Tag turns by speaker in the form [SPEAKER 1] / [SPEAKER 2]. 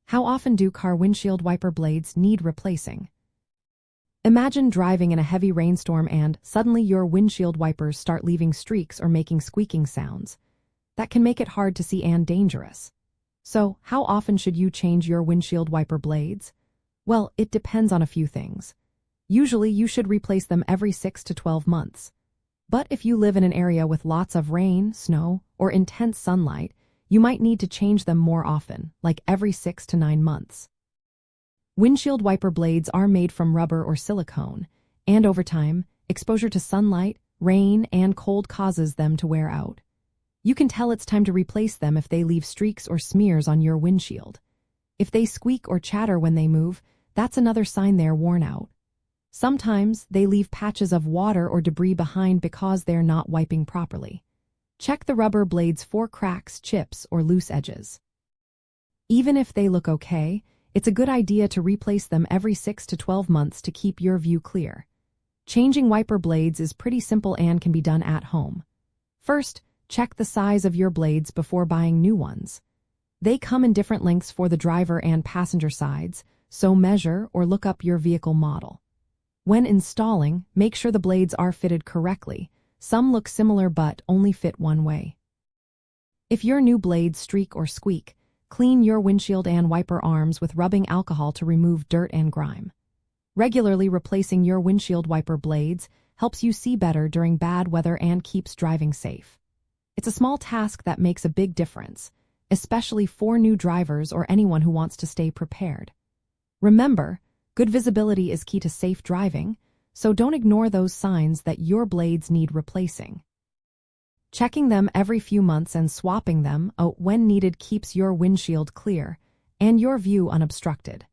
[SPEAKER 1] How often do car windshield wiper blades need replacing? Imagine driving in a heavy rainstorm and suddenly your windshield wipers start leaving streaks or making squeaking sounds. That can make it hard to see and dangerous. So, how often should you change your windshield wiper blades? Well, it depends on a few things. Usually, you should replace them every 6 to 12 months. But if you live in an area with lots of rain, snow, or intense sunlight, you might need to change them more often, like every 6 to 9 months. Windshield wiper blades are made from rubber or silicone, and over time, exposure to sunlight, rain, and cold causes them to wear out. You can tell it's time to replace them if they leave streaks or smears on your windshield. If they squeak or chatter when they move, that's another sign they're worn out. Sometimes they leave patches of water or debris behind because they're not wiping properly. Check the rubber blades for cracks, chips, or loose edges. Even if they look okay, it's a good idea to replace them every 6 to 12 months to keep your view clear. Changing wiper blades is pretty simple and can be done at home. First, check the size of your blades before buying new ones. They come in different lengths for the driver and passenger sides, so measure or look up your vehicle model. When installing, make sure the blades are fitted correctly. Some look similar but only fit one way. If your new blades streak or squeak, clean your windshield and wiper arms with rubbing alcohol to remove dirt and grime. Regularly replacing your windshield wiper blades helps you see better during bad weather and keeps driving safe. It's a small task that makes a big difference, especially for new drivers or anyone who wants to stay prepared. Remember, good visibility is key to safe driving, so don't ignore those signs that your blades need replacing. Checking them every few months and swapping them out when needed keeps your windshield clear and your view unobstructed.